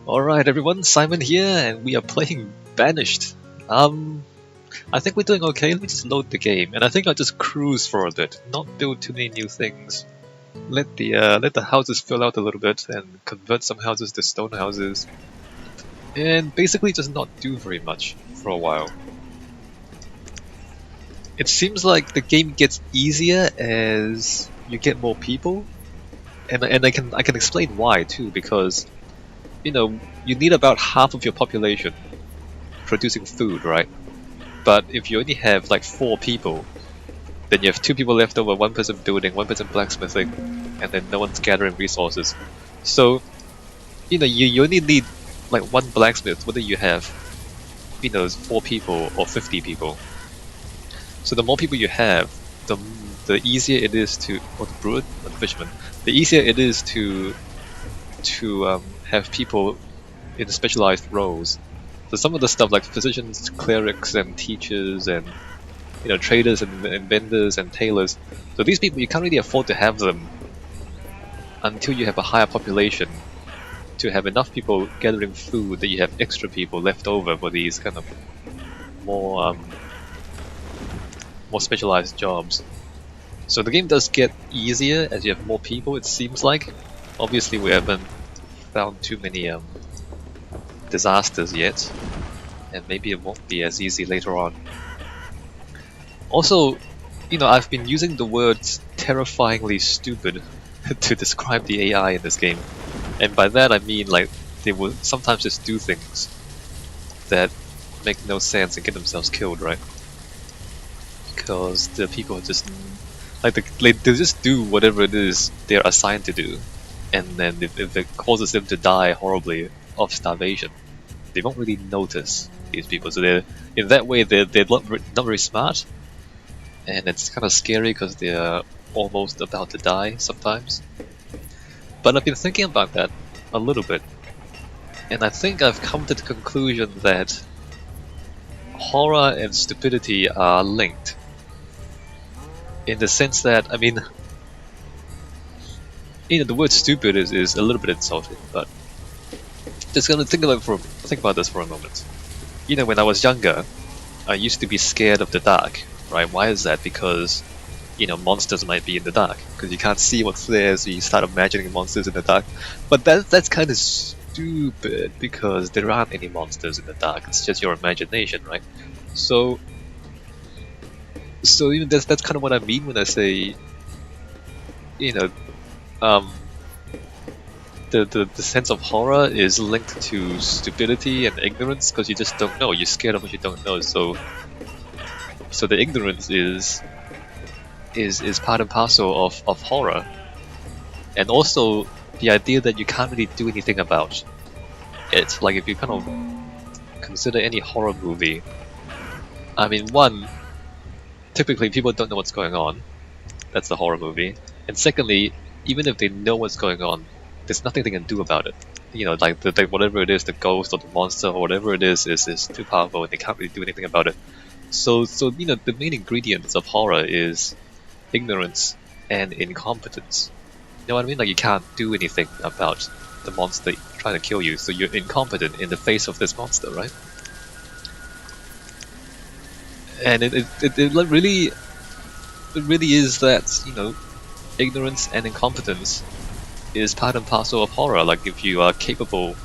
Alright everyone, Simon here, and we are playing Banished. I think we're doing okay. Let me just load the game, and I think I'll just cruise for a bit, not build too many new things. Let the houses fill out a little bit, and convert some houses to stone houses. And basically just not do very much for a while. It seems like the game gets easier as you get more people, and I can explain why too, because you need about half of your population producing food, right? But if you only have like 4 people, then you have 2 people left over, 1 person building, 1 person blacksmithing, and then no one's gathering resources. So, you only need like 1 blacksmith, whether you have, 4 people or 50 people. So the more people you have, the easier it is to, or the brewer, or the fisherman, the easier it is to have people in specialized roles. So some of the stuff like physicians, clerics, and teachers, and traders, and vendors, and tailors. So these people, you can't really afford to have them until you have a higher population to have enough people gathering food that you have extra people left over for these kind of more specialized jobs. So the game does get easier as you have more people, it seems like. Obviously we haven't found too many disasters yet, and maybe it won't be as easy later on. Also, I've been using the words terrifyingly stupid to describe the AI in this game, and by that I mean like they will sometimes just do things that make no sense and get themselves killed, right? Because the people are just they just do whatever it is they're assigned to do, and then if it causes them to die horribly of starvation, they won't really notice these people. So they're in that way they're not very smart, and it's kind of scary because they're almost about to die sometimes. But I've been thinking about that a little bit, and I think I've come to the conclusion that horror and stupidity are linked. In the sense that, I mean, the word stupid is a little bit insulting, but just gonna think about this for a moment. When I was younger, I used to be scared of the dark, right? Why is that? Because, monsters might be in the dark, because you can't see what's there, so you start imagining monsters in the dark. But that's kind of stupid, because there aren't any monsters in the dark, it's just your imagination, right? So even that's kind of what I mean when I say, the sense of horror is linked to stupidity and ignorance, because you just don't know. You're scared of what you don't know. So the ignorance is part and parcel of horror, and also the idea that you can't really do anything about it. Like if you kind of consider any horror movie, I mean, one, typically people don't know what's going on. That's the horror movie. And secondly, even if they know what's going on, there's nothing they can do about it. Like whatever it is, the ghost or the monster or whatever it is too powerful, and they can't really do anything about it. So the main ingredients of horror is ignorance and incompetence. You know what I mean? Like you can't do anything about the monster trying to kill you, so you're incompetent in the face of this monster, right? And it really is that, ignorance and incompetence is part and parcel of horror. Like if you are capable,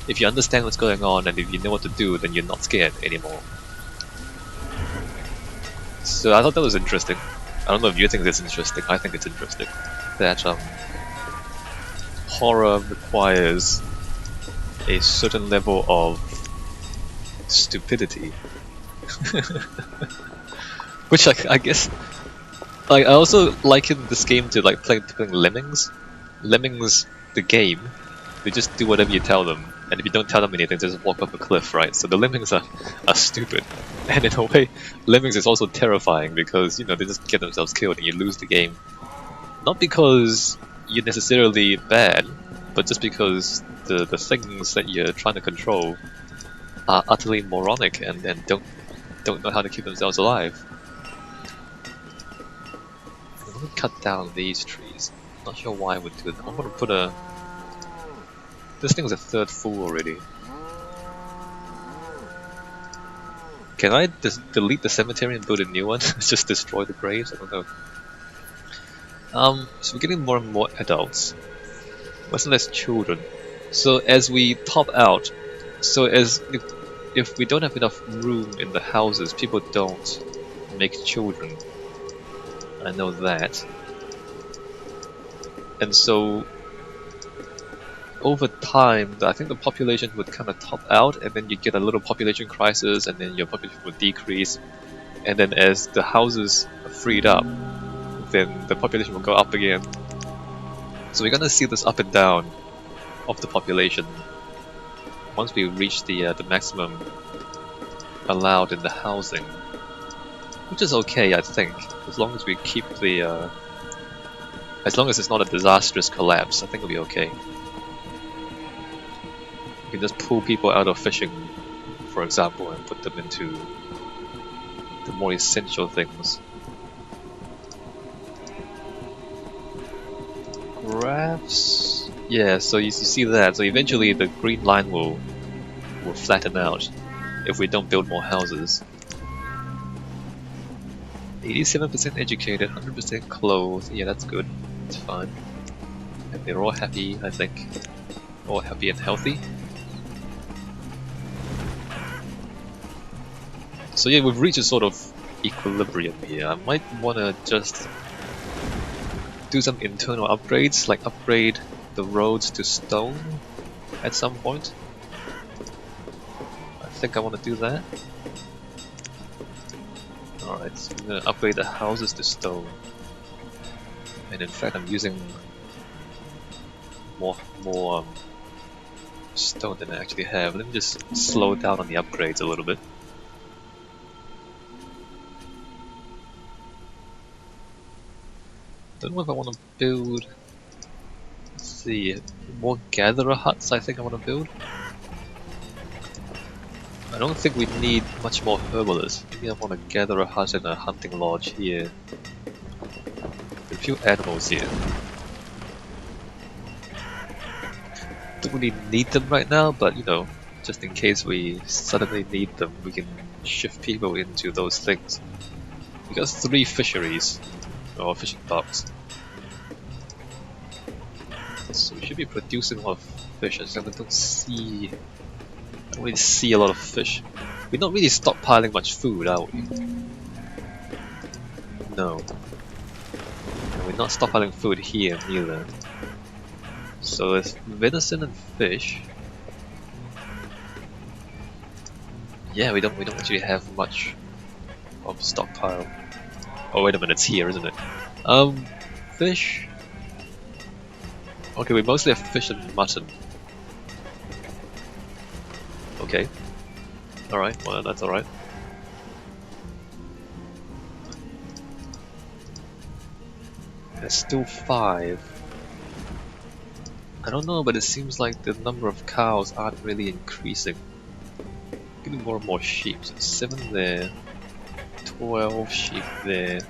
if you understand what's going on, and if you know what to do, then you're not scared anymore. So I thought that was interesting. I don't know if you think that's interesting. I think it's interesting that horror requires a certain level of stupidity. Which I guess, like, I also liken this game to like playing Lemmings. Lemmings, the game, they just do whatever you tell them, and if you don't tell them anything, they just walk off a cliff, right? So the Lemmings are stupid, and in a way, Lemmings is also terrifying because they just get themselves killed and you lose the game. Not because you're necessarily bad, but just because the things that you're trying to control are utterly moronic and don't know how to keep themselves alive. I'm gonna cut down these trees. Not sure why I would do that. I'm gonna put a This thing is a third full already. Can I delete the cemetery and build a new one? Just destroy the graves? I don't know. So we're getting more and more adults. Less and less children. So as we top out, so as if we don't have enough room in the houses, people don't make children. I know that. And so over time, I think the population would kind of top out, and then you get a little population crisis, and then your population would decrease. And then as the houses are freed up, then the population will go up again. So we're gonna see this up and down of the population once we reach the maximum allowed in the housing, which is okay, I think, as long as we keep the as long as it's not a disastrous collapse. I think it'll be okay. You can just pull people out of fishing, for example, and put them into the more essential things. Graphs, yeah. So you see that. So eventually the green line will flatten out if we don't build more houses. 87% educated, 100% clothed. Yeah, that's good. It's fine. And they're all happy, I think. All happy and healthy. So yeah, we've reached a sort of equilibrium here. I might want to just do some internal upgrades, like upgrade the roads to stone at some point. I think I want to do that. Alright, so I'm going to upgrade the houses to stone. And in fact I'm using more stone than I actually have. Let me just slow down on the upgrades a little bit. Don't know if I want to build, let's see, more gatherer huts I think I want to build. I don't think we need much more herbalists. Maybe I want to gather a hut and a hunting lodge here. A few animals here. Don't really need them right now, but you know, just in case we suddenly need them, we can shift people into those things. We got 3 fisheries, or fishing docks. So we should be producing a lot of fish. I just don't really see a lot of fish. We're not really stockpiling much food, are we? No. And we're not stockpiling food here either. So there's venison and fish. Yeah, we don't actually have much of stockpile. Oh wait a minute, it's here, isn't it? Fish. Okay, we mostly have fish and mutton. Okay. Alright, well that's alright. There's still 5. I don't know, but it seems like the number of cows aren't really increasing. Getting more and more sheep. So 7 there, 12 sheep there,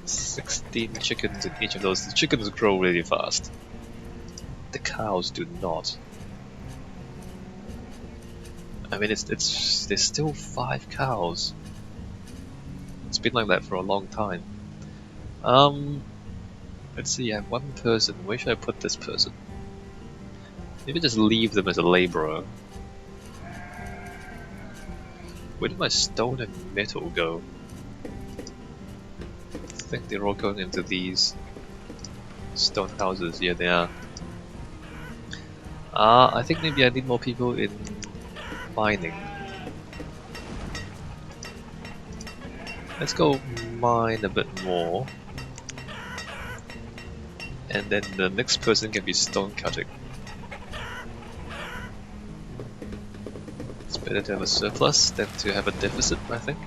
16 chickens in each of those. The chickens grow really fast. The cows do not. I mean, there's still 5 cows. It's been like that for a long time. Let's see, I have 1 person. Where should I put this person? Maybe just leave them as a laborer. Where did my stone and metal go? I think they're all going into these stone houses. Yeah, they are. I think maybe I need more people in mining. Let's go mine a bit more. And then the next person can be stone cutting. It's better to have a surplus than to have a deficit, I think.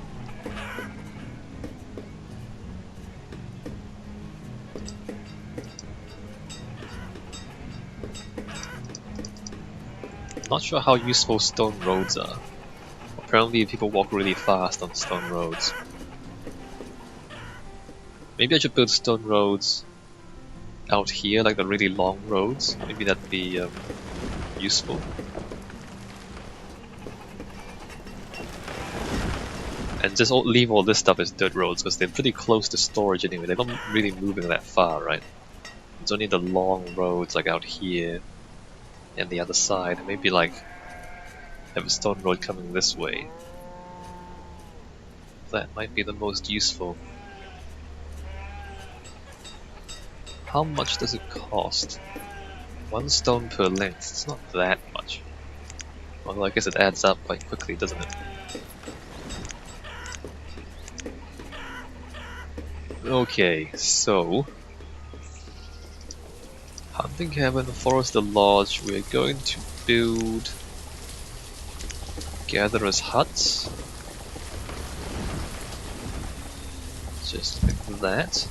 Not sure how useful stone roads are. Apparently people walk really fast on stone roads. Maybe I should build stone roads out here, like the really long roads. Maybe that'd be useful. And just leave all this stuff as dirt roads, because they're pretty close to storage anyway. They're not really moving that far, right? It's only the long roads like out here and the other side. Maybe like have a stone road coming this way. That might be the most useful. How much does it cost? 1 stone per length. It's not that much. Well, I guess it adds up quite quickly, doesn't it? Okay, so Hunting Cabin, Forester Lodge, we're going to build Gatherer's Huts. Just like that.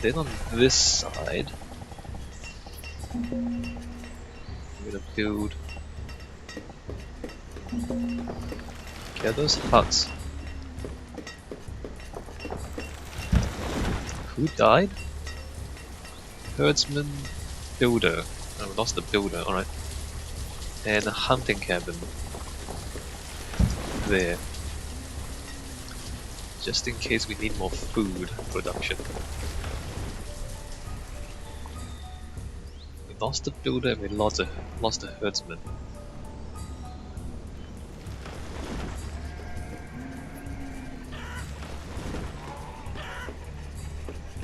Then on this side, I'm gonna build Gatherer's Huts. Who died? Herdsman, Builder. Oh, we lost the Builder, alright. And a Hunting Cabin. There. Just in case we need more food production. We lost the Builder and we lost a Herdsman.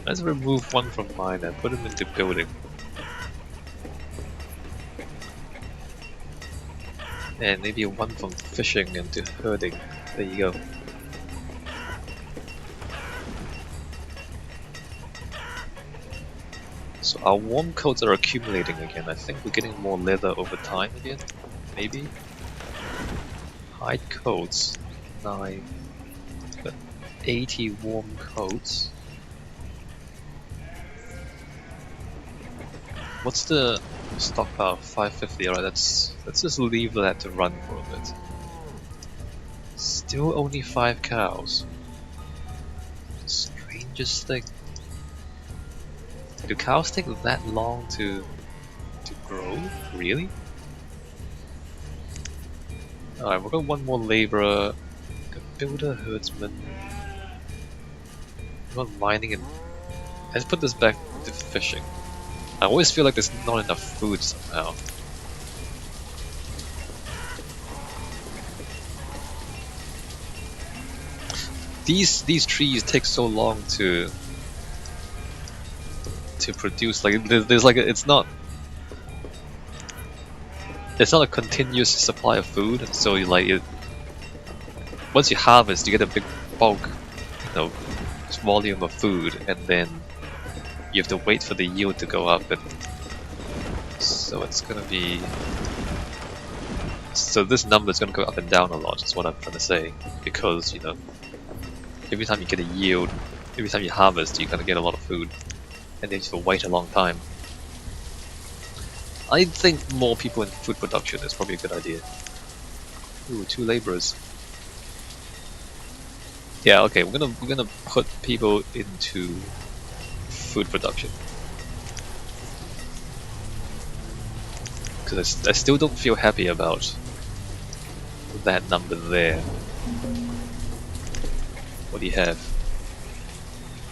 Let's remove one from mine and put him into building. And maybe one from fishing into herding. There you go. So our warm coats are accumulating again. I think we're getting more leather over time again. Maybe? Hide coats. 9. Got 80 warm coats. What's the stockpile? 550, alright, let's just leave that to run for a bit. Still only 5 cows. Strangest thing. Do cows take that long to grow? Really? Alright, we've got one more laborer. Got builder, herdsman. We've got mining and... Let's put this back to fishing. I always feel like there's not enough food somehow. These trees take so long to produce. Like there's like it's not a continuous supply of food, and so once you harvest, you get a big bulk, volume of food, and then you have to wait for the yield to go up, and so it's gonna be. So this number is gonna go up and down a lot. Is what I'm trying to say, because every time you get a yield, every time you harvest, you kind of get a lot of food, and then you have to wait a long time. I think more people in food production is probably a good idea. Ooh, 2 laborers. Yeah, okay, we're gonna put people into food production, because I still don't feel happy about that number there. What do you have?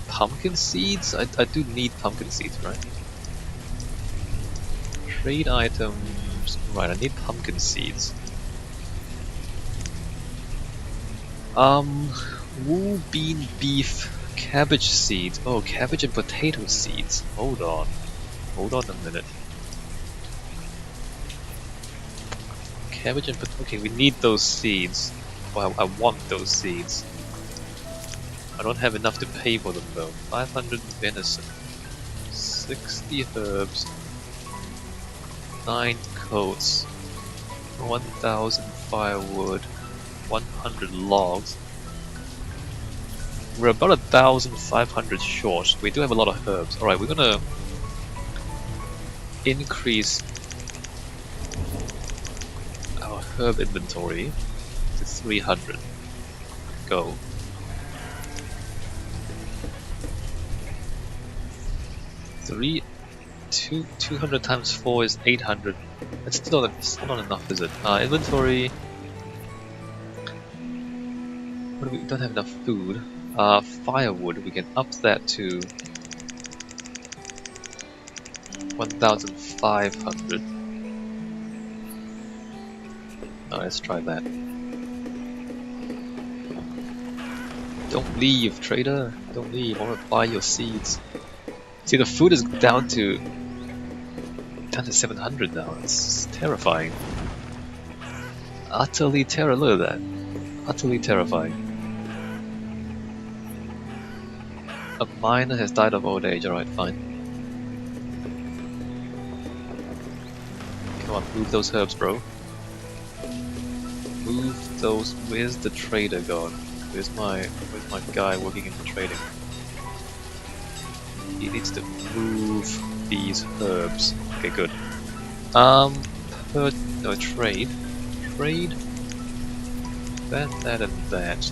Pumpkin seeds? I do need pumpkin seeds, right? Trade items. Right, I need pumpkin seeds. Wool, bean, beef, cabbage seeds. Oh, cabbage and potato seeds. Hold on a minute. Cabbage and potato. Okay, we need those seeds. Well, I want those seeds. I don't have enough to pay for them though. 500 venison, 60 herbs, 9 coats, 1000 firewood, 100 logs. We're about 1,500 short. We do have a lot of herbs. Alright, we're gonna increase our herb inventory to 300. Go. 200 times 4 is 800. It's still not enough, is it? Inventory. What do we don't have enough food. Firewood. We can up that to 1,500. Let's try that. Don't leave, trader. Don't leave. I want to buy your seeds. See, the food is down to 700 now. It's terrifying. Utterly look at that. Utterly terrifying. A miner has died of old age. Alright, fine. Come on, move those herbs, bro. Move those. Where's the trader gone? Where's my guy working in the trading? He needs to move these herbs. Okay, good. Trade. Trade. That, and that.